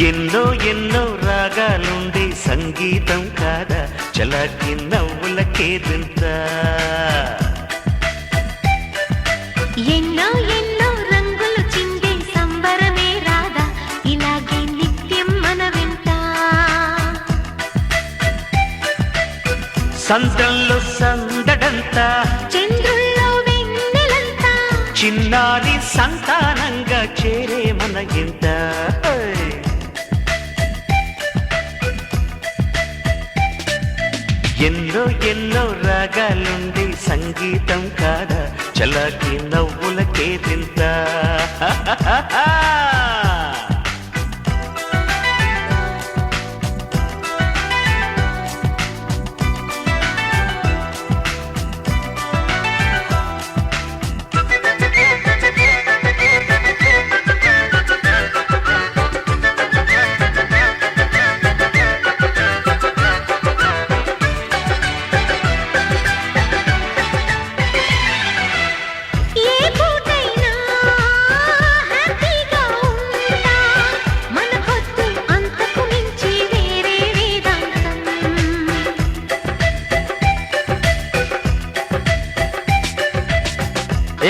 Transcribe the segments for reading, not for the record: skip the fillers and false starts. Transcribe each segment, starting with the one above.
ఎన్నో ఎన్నో రాగాలుండే సంగీతం కాదా చలాకి నవ్వులకేదంత ఎన్నో ఎన్నో రంగులు చిందే సంబరమే రాదా ఇలాగే నిత్యం మన వెంట సంతంలో సందడంతా చంద్రుల్లో వెన్నెలంతా చిన్నారి సంతానంగా చేరే మన ఇంట ఎన్నో ఎన్నో రాగాలుండే సంగీతం కాదా చలాకి నవ్వులకేదింత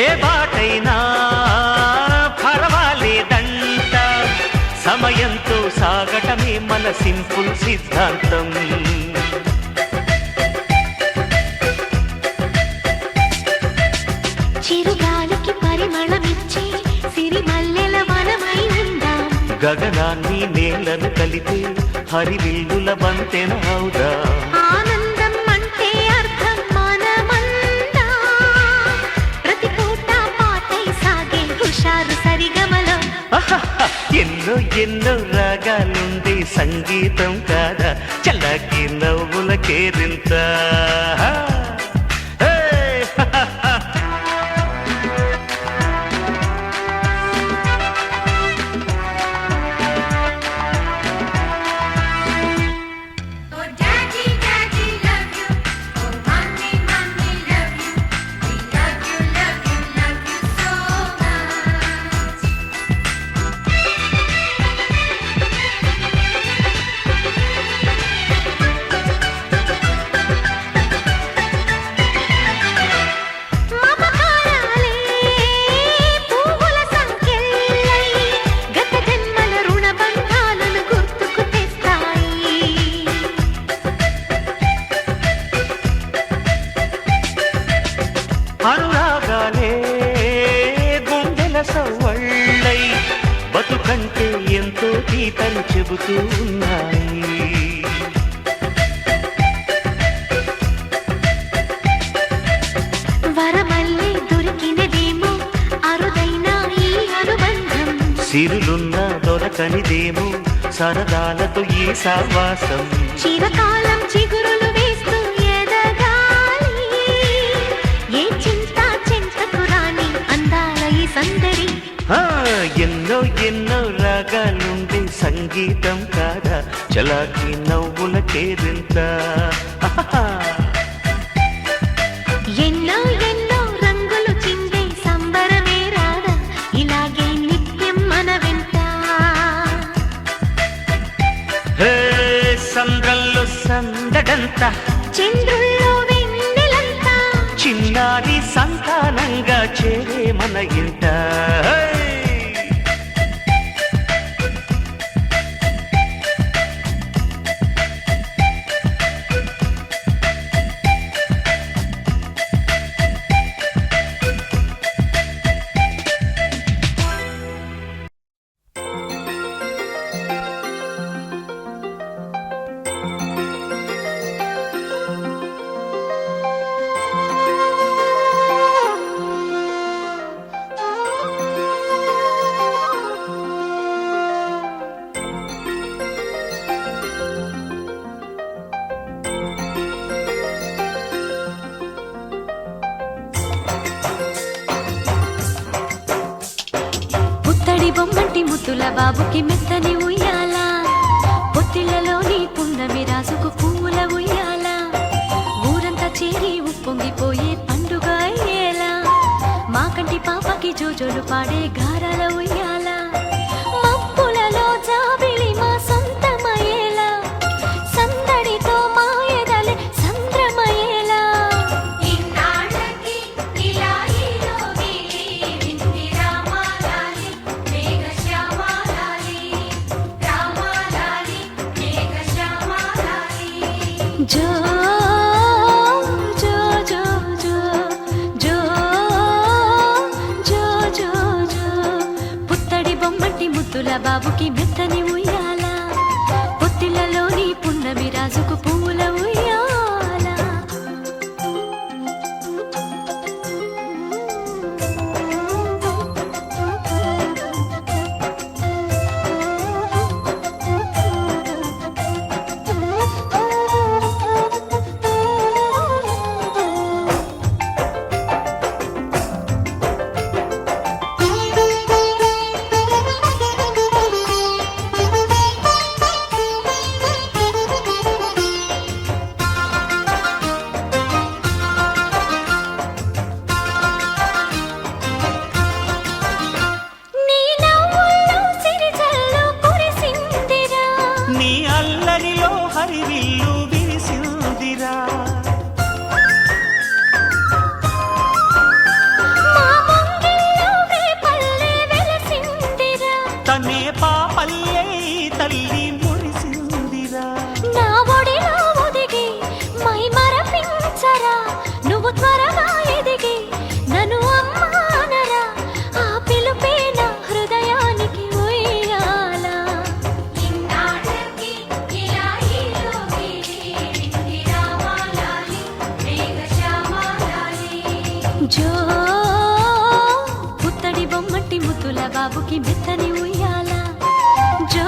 ఏ బాటైనా పర్వాలేదంట, సమయంతో సాగటమే మన సింపుల్ సిద్ధాంతం. చిరుగాలికి పరిమళమిచ్చే సిరిమల్లెల వనమై ఉందాం. గగనాన్ని నేలను కలిపే హరివిల్లుల బంతెన అవుదాం. ఆనందం అంటే అర్థం మనమందా, ప్రతి పూట పాటై సాగే హుషారు సరిగమలో. ఎన్నో ఎన్నో రాగాలుండే సంగీతం కాదా, చల్లకి నవ్వుల కేరింత. అనురాగాలే గుండెల సవ్వళ్ళై బతుకంటే ఎంతో గీతలు చెబుతూ ఉన్నాయి. వరమల్లే దొరికినదేమో అరుదైన ఈ అనుబంధం, సిరులున్న దొరకనిదేమో సరదాలతో ఈ సావాసం. చిరకాలం చిగురులు వేస్తూ ఎదగాలి, ఏ చింత చింతకు రాని అందాల ఈ సందడి. ఎన్నో ఎన్నో రాగాలుండే సంగీతం కాదా, చలాకి నవ్వుల కేరింత. ఎన్నో ఎన్నో రంగులు చిందే సంబరమే రాదా, ఇలాగే నిత్యం మన వెంట. సంద్రంలో సందడంతా, చంద్రుల్లో వెన్నెలంతా, చిన్నారి సంతానంగా చేరే మన ఇంట. బొమ్మంటి ముద్దుల బాబుకి మెత్తని ఉయ్యాల, పొత్తిళ్లలోని పున్నమి రాసుకు పువ్వుల ఉయ్యాల, ఊరంతా చేరి ఉప్పొంగిపోయే పండుగ అయ్యేలా, మా కంటి పాపకి జోజోలు పాడే గారాల ఉయ్యాల, మప్పులలో జాబిలి మా సొంతమయ్యేలా, సందడితో మా ఎదలే సంద్రమయ్యేలా. జో జో జో జో జో జో జో జో పుత్తడి బొమ్మటి ముద్దుల బాబుకి మెత్తని ఉయ్యాల, పొత్తిళ్లలోని పున్నమి రాజుకు పువ్వుల ఉయ్యాల. బాబుకి మెత్తని ఉయ్యాల జో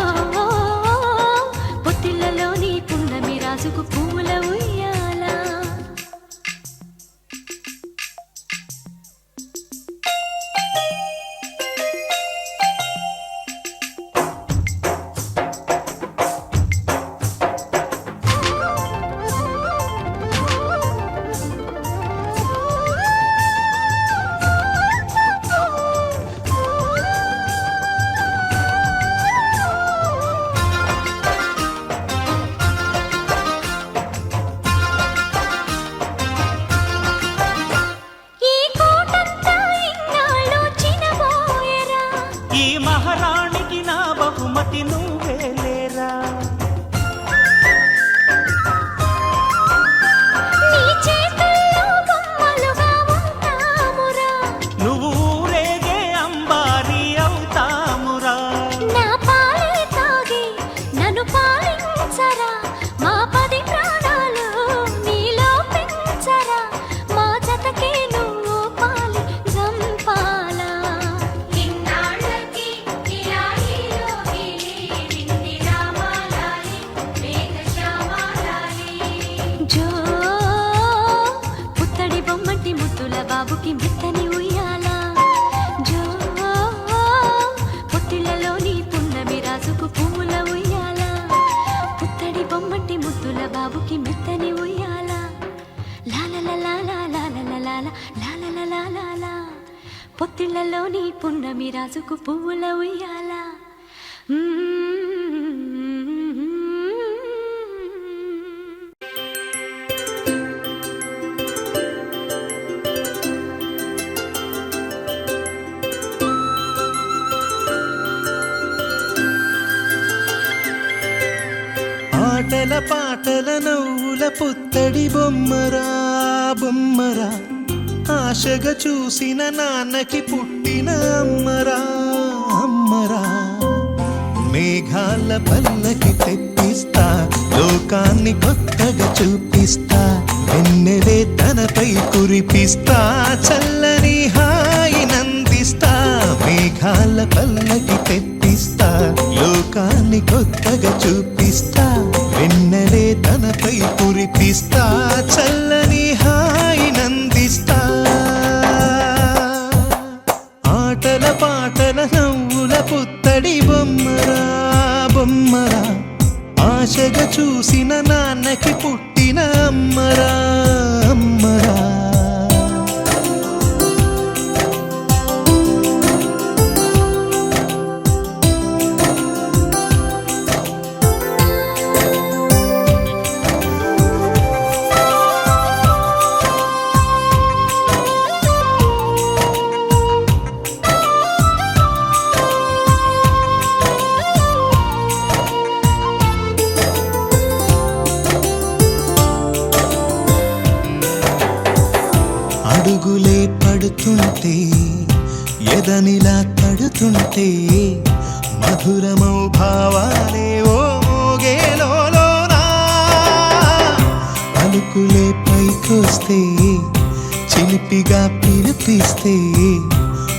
పొత్తిళ్ళలోని పున్నమి రాజుకు పువ్వుల ఉయ్యాల ఈ మహారాణికి నా బహుమతి నువ్వేలేరా నువ్వు ఊరేగే అంబారి అవుతామురా నా పాలే తాగి నన్ను పాలించరా మా 10 ప్రాణాలు నీలో పెంచరా మా జతకే నువ్వు పాలి జంపాలా ఇన్నాళ్ళకి ఇలాహిలోకి విన్ని రామాలాలి మేఘశ్యామాలాలి జో పుత్తడి బొమ్మటి ముద్దుల బాబుకి మెత్తని ఉయ్యాల జో పొత్తిళ్ళలోని పున్నమి రాజుకు పువ్వుల ఉయ్యాల పుత్తడి బొమ్మటి ముద్దుల బాబుకి మెత్తని ఉయ్యాల లాల పొత్తిళ్ళలోని పున్నమి రాజుకు పువ్వుల ఉయ్యాల ఆటల పాటల నవ్వుల పుత్తడి బొమ్మరా బొమ్మరా ఆశగా చూసిన నాన్నకి పుట్టిన అమ్మరా అమ్మరా మేఘాల పల్లకి తెప్పిస్తా లోకాన్ని కొత్తగా చూపిస్తా వెన్నెలే తనపై కురిపిస్తా చల్లని హాయినందిస్తా మేఘాల పల్లకి తెప్పిస్తా లోకాన్ని కొత్తగా చూపిస్తా వెన్నెలే తనపై కురిపిస్తా చల్లని హాయినందిస్తా ఆటల పాటల నవ్వుల పుత్తడి బొమ్మరా బొమ్మరా ఆశగా చూసిన నాన్నకి పుట్టిన అమ్మరా అమ్మరా అడుగులే పడుతుంటే ఎదనిలా తడుతుంటే మధురమౌ భావాలే ఓ మోగేలోనా పలుకులే పైకొస్తే చిలిపిగా పిలిపిస్తే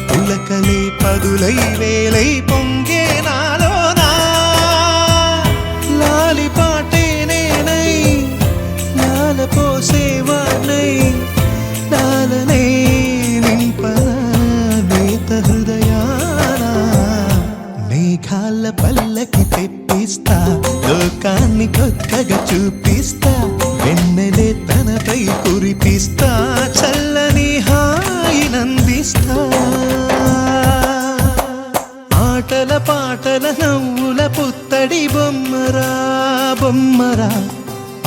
పులకలే పదులై వేలై పొంగే నాలోనా లాలి పాటే నేనై లాల పోసేవాణ్ణై లాలనే నింపన నేత హృదయాన మేఘాల పల్లకి తెప్పిస్తా లోకాన్ని కొత్తగా చూపిస్తా వెన్నెలే తనపై కురిపిస్తా చల్లని హాయినందిస్తా ఆటల పాటల నవ్వుల పుత్తడి బొమ్మరా బొమ్మరా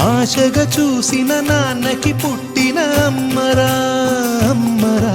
ఆశగా చూసిన నాన్నకి పుట్టిన అమ్మరా అమ్మరా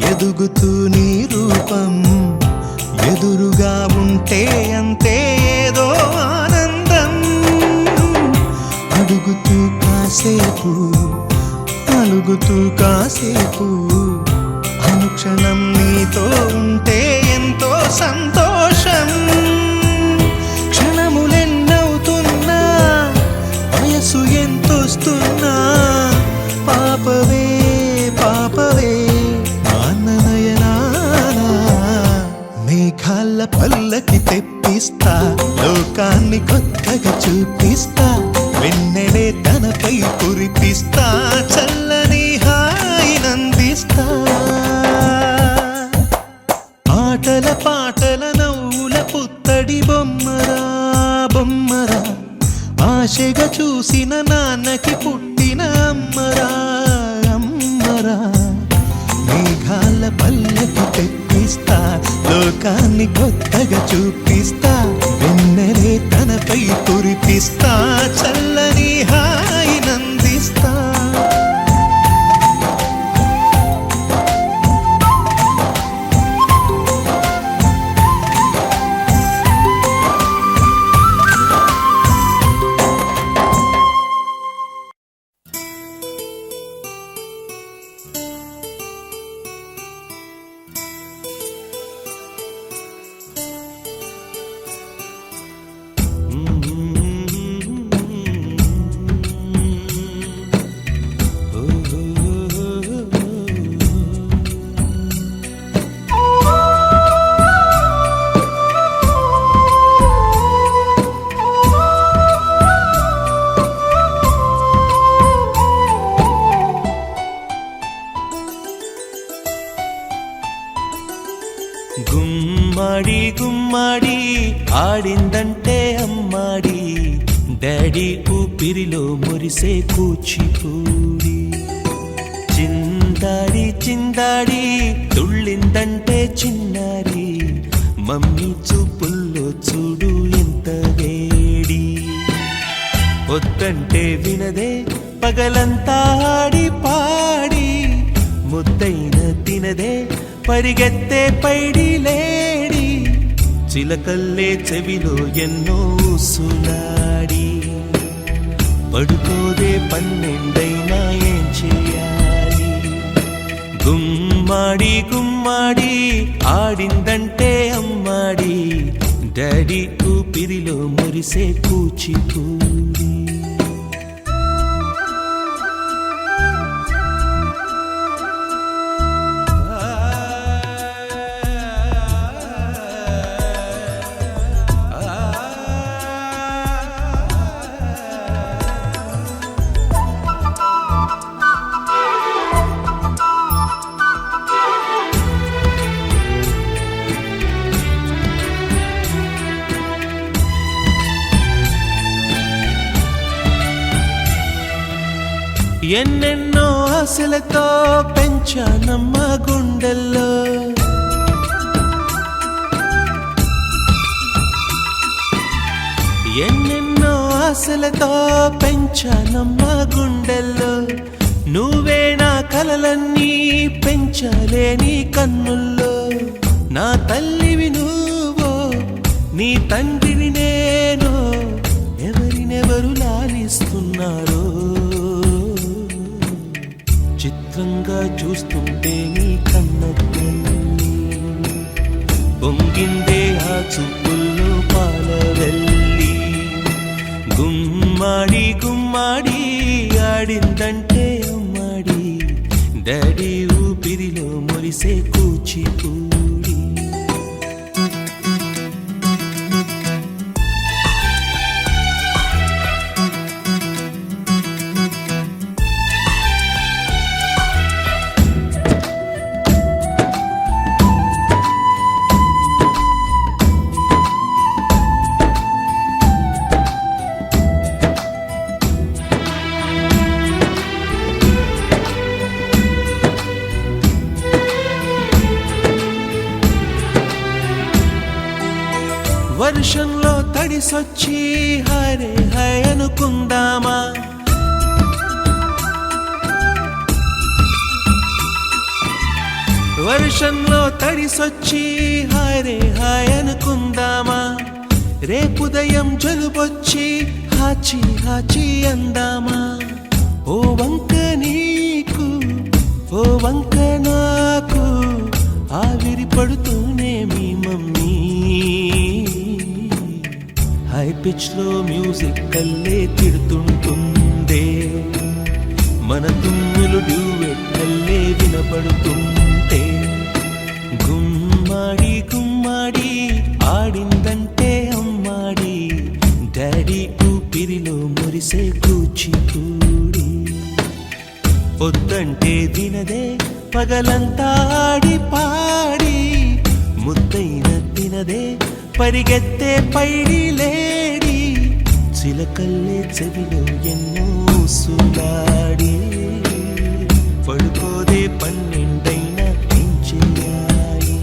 ఎదుగుతూ నీ రూపం ఎదురుగా ఉంటే అంతే ఏదో ఆనందం అడుగుతూ కాసేపు అలుగుతూ కాసేపు అనుక్షణం నీతో ఉంటే ఎంతో సంతోషం క్షణములెన్నవుతున్నా వయసు ఎంతొస్తున్నా పాపవే పాపవే నయనానా మేఘాల పల్లకి తెప్పిస్తా లోకాన్ని కొత్తగా చూపిస్తా వెన్నెలే తనపై కురిపిస్తా చల్లని హాయినందిస్తా ఆటల పాటల నవ్వుల పుత్తడి బొమ్మరా బొమ్మరా ఆశగా చూసిన నాన్నకి పుట్టిన అమ్మరా అమ్మరా మేఘాల పల్లకి తెప్పిస్తా లోకాన్ని కొత్తగా చూపిస్తా వెన్నెలే తనపై కురిపిస్తా చల్లని హాయినందిస్తా గుమ్మడి గుమ్మడి ఆడిందంటే అమ్మాడి డాడీ ఊపిరిలో మురిసే కూచిపూడి చిందాడి చిందాడి తుళ్ళిందంటే చిన్నారి మమ్మీ చూపుల్లో చూడు ఎంత వేడి వద్దంటే వినదే పగలంతా ఆడి పాడి ముద్దైన తినదే పరిగెత్తే పైడి లేడి చిలకల్లే చెవిలో ఎన్నో సులాడి పడుకోదే పన్నెండైనా ఏం చేయాలి గుమ్మాడి గుమ్మాడి ఆడిందంటే అమ్మాడి డాడీ ఊపిరిలో మురిసే కూచిపూడి ఎన్నెన్నో ఆశలతో పెంచానమ్మ గుండెల్లో ఎన్నెన్నో ఆశలతో పెంచానమ్మ గుండెల్లో నువ్వే నా కలలన్నీ పెంచాలే నీ కన్నుల్లో నా తల్లివి నువ్వో నీ తండ్రిని నేను ఎవరినెవరు లాలిస్తున్నారో చిత్రంగా చూస్తుంటే నీ కన్నట్టు పొంగిందే ఆ చూపుల్లో పాలవెల్లి గుమ్మాడి గుమ్మాడి ఆడిందంటే అమ్మాడి డాడీ ఊపిరిలో మురిసే కూచిపూడి వర్షంలో తడిసొచ్చి హరే హై అనుకుందామా వర్షంలో తడిసొచ్చి హాయ్ హాయ్ అనుకుందామా, రేపుదయం జలుబొచ్చి హాచి హాచి అందామా. ఓ వంక నీకు ఓ వంక నాకు ఆవిరి పడుతూనే మీ మమ్మీ. హై పిచ్ లో మ్యూజిక్ కల్లే తిడుతుంటుందే, మన తుమ్ములు డ్యూయెట్ కల్లే వినపడుతుంటే. గుమ్మాడి గుమ్మాడి ఆడిందంటే అమ్మాడి, డాడీ ఊపిరిలో మురిసే కూచిపూడి. పొద్దంటే వినదే పగలంతా ఆడి పాడి, ముద్దైన తినదే పరిగెత్తే పైడి లేడి. చిలకల్లే చెవిలో ఎన్నో సులాడి, పడుకోదే పన్నెండైనా ఏం చెయ్యాలి.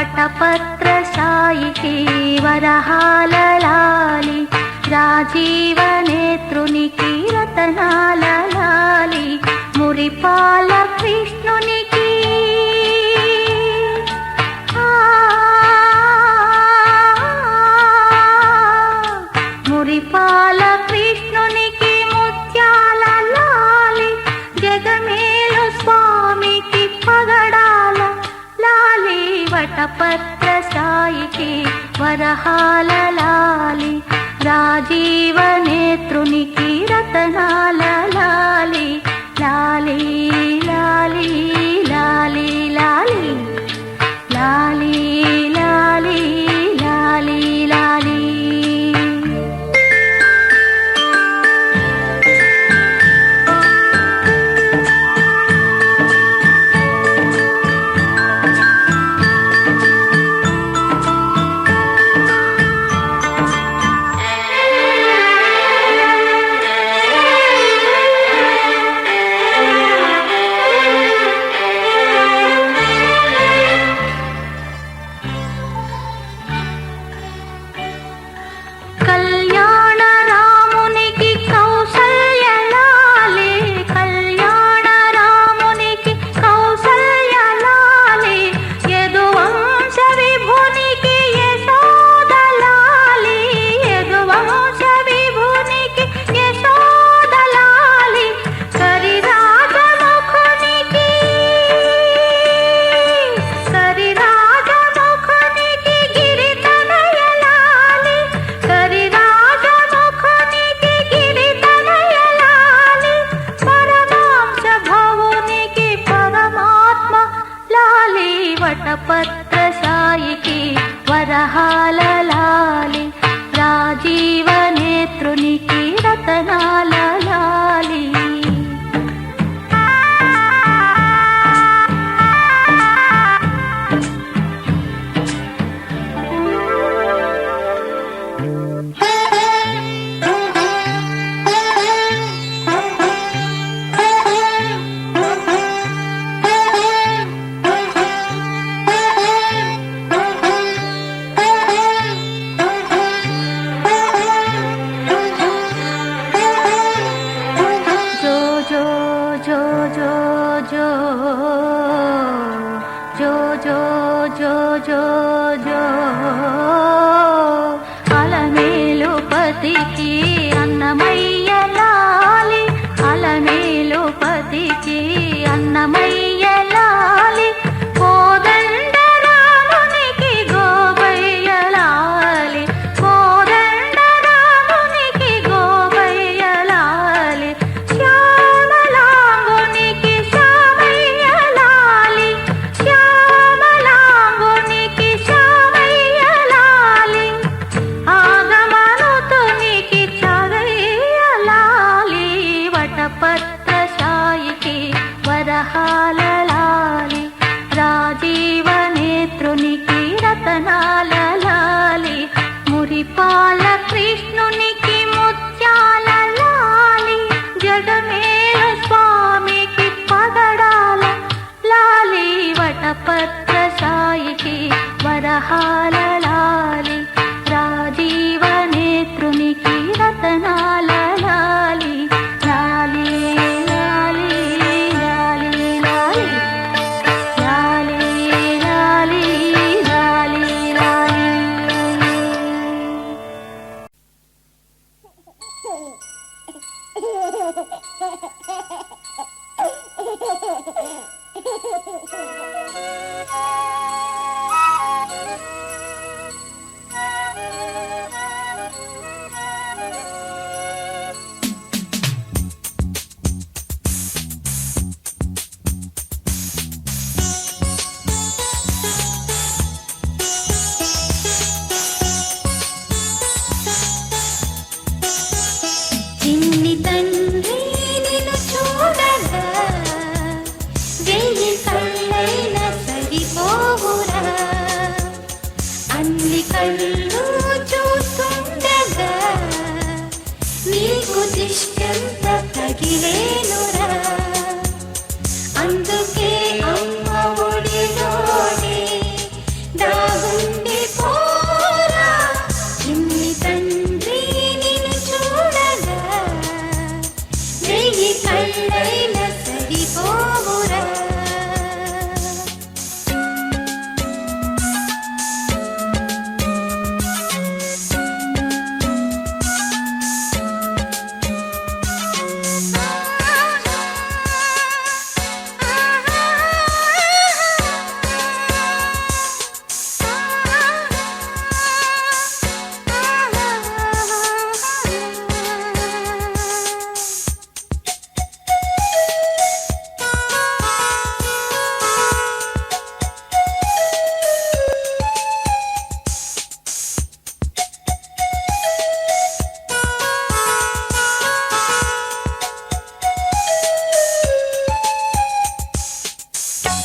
వటపత్ర సాయికి వరహాల లాలి రాజీవ నేత్రునికి రతనాల లాలి మురిపాల కృష్ణునికి మురిపాల కృష్ణునికి ముత్యాల లాలి జగమేలు స్వామికి పగడాల లాలి వటపత్ర సాయికి వరహాల లాలి రాజీవ నేత్రునికి రతనాల లాలి లాలి లాలి లాలి లాలి లాలి లాలి లాలి లాలి కళ్యాణ రామునికి కౌసల్య లాలి కళ్యాణ రామునికి కౌసల్య లాలి యదువంశ విభునికి యశోద లాలి యదువంశ విభునికి యశోద లాలి కరిరాజముఖునికి గిరితనయ లాలి కరిరాజముఖునికి గిరితనయ లాలి పరమాంశ భవునికి పరమాత్మ లాలి వటపత్ర సాయికి వరహాల లాలి రాజీవ నేత్రునికి రతనాల లాలి జో జో జో జో జో జో జో జో అలమేలు పతికి అన్నమయ్య లాలి అలమేలు పతికి అన్నమయ్య లాలి కోదండ రామునికి గోబయ్య లాలి కోదండ రామునికి గోబయ్య లాలి శ్యామలాంగునికి శ్యామయ్య లాలి శ్యామలాంగునికి శ్యామయ్య లాలి ఆగమనుతునికి చగయ్య లాలి వటపత్ర సాయికి వరహాల లాలి రాజీవ నేత్రునికి రతనాల లాలి మురిపాల కృష్ణునికి ముత్యాల లాలి జగమేల స్వామికి పగడాల లాలి వటపత్ర సాయికి వరహాల లాలి రాజీవ నేత్రునికి రతనాల లాలి లాలి లాలి లాలి లాలి లాలి లాలి లాలి లాలి చిన్ని తండ్రి నిన్ను చూడగా వెయ్యి కళ్ళై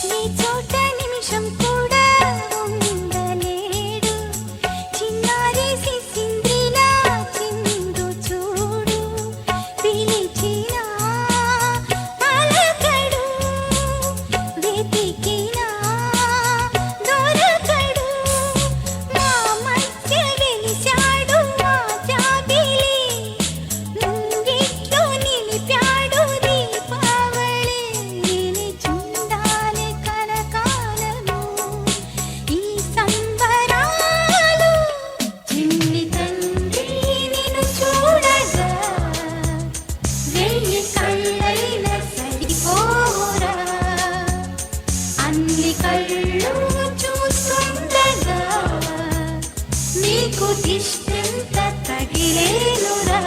నీ చోట నిమిషం కూడా ఉండలేడు చిన్నారి సిసింద్రిలా చిందు చూడు పిలిచినా పలకడు వెతికినా దొరకడు మా మధ్య వెలిశాడు మా జాబిలి ముంగిట్లో నిలిపాడు దీపావళి నిలిచుండాలి కలకాలము ఈ సంబరాలు చిన్ని తండ్రి నిన్ను చూడగా వెయ్యి కళ్ళైనా సరిపోరా అన్ని కళ్ళు చూస్తుండగా నీకు దిష్టంత తగిలేనురా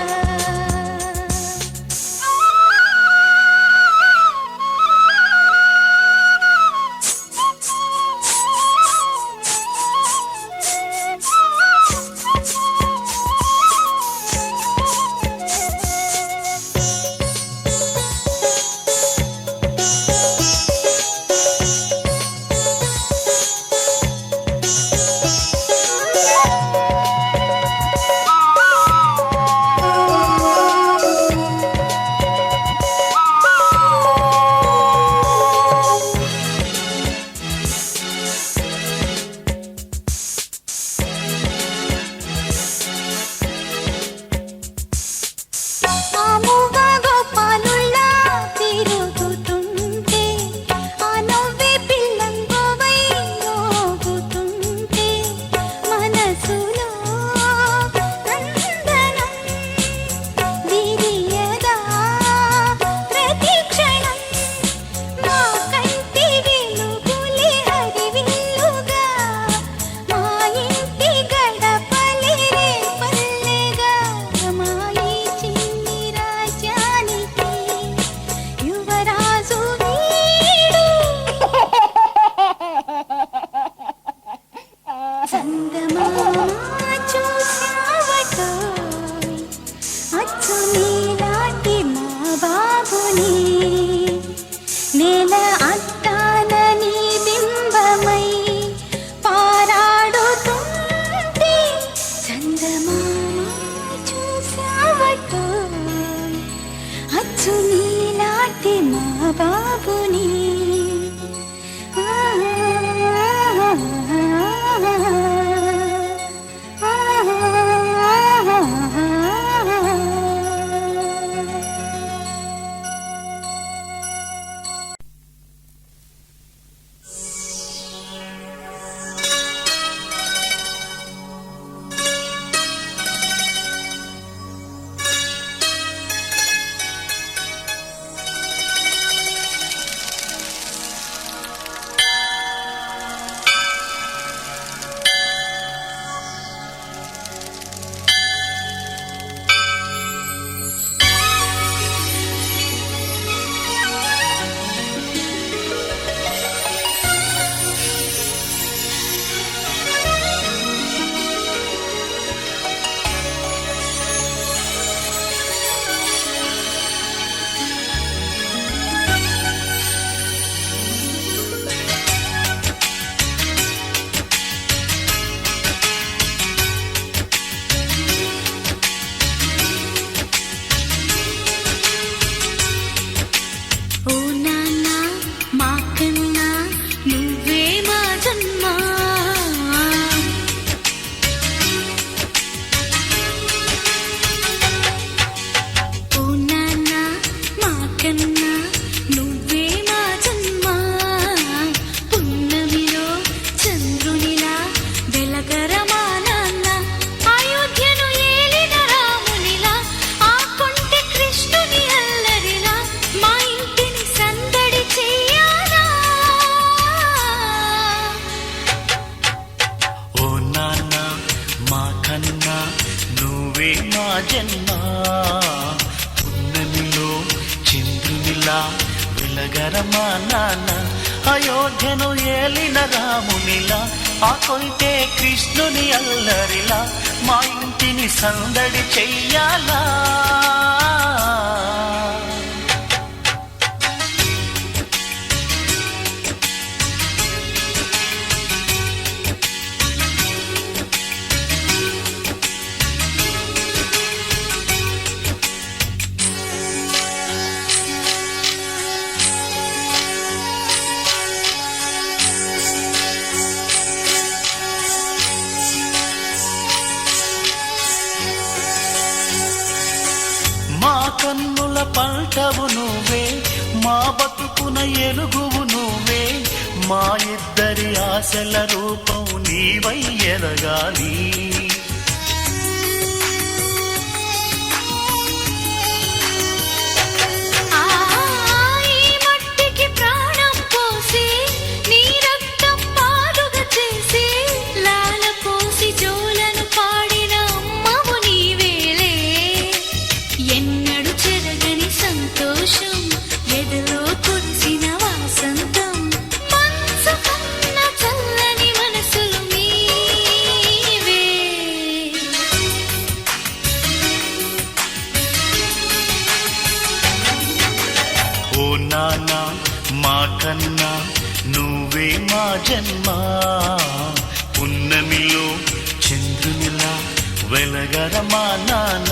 ఆముగా గోపాలుల్లా తిరుగుతుంటే ఆ నవ్వే పిల్లంగోవై మోగుతుంటే మనసులో నందనం విరియదా ప్రతి క్షణం మా కంటి వెలుగులే హరివిల్లుగా మా ఇంటి గడపలే రేపల్లెగా మా ఈ చిన్ని రాజ్యానికి యువరాజు వీడు చందమామ చూశావటోయ్ అచ్చు నీలాంటి మా బాబుని నేల అద్దాన నీ బింబమై పారాడుతుంటే చందమామ చూశావటోయ్ అచ్చు నీలాంటి మా బాబుని ఓ నాన్న మా కన్నా నువ్వే మా జన్మ ఓ నాన్న మా కన్నా నువ్వే మా జన్మ పున్నమిలో చంద్రునిలా వెలగరమా నాన్న అయోధ్యను ఏలిన రామునిలా ఆ కొంటె కృష్ణుని అల్లరిలా మా ఇంటిని సందడి చెయ్యాలా ఓ నాన్న మా కన్నా నువ్వే మా జన్మ పున్నమిలో చంద్రునిలా వెలగరమా నాన్న అయోధ్యను ఏలిన రామునిలా ఆ కొంటే కృష్ణుని అల్లరిలా మా ఇంటిని సందడి చెయ్యాలా పంటవు నువ్వే, మా బతుకున ఎలుగువు నువ్వే, మా ఇద్దరి ఆశల రూపం నీవై ఎదగాలి. ఓ నాన్న మా కన్నా నువ్వే మా జన్మ, పున్నమిలో చంద్రునిలా వెలగర మా నాన్న.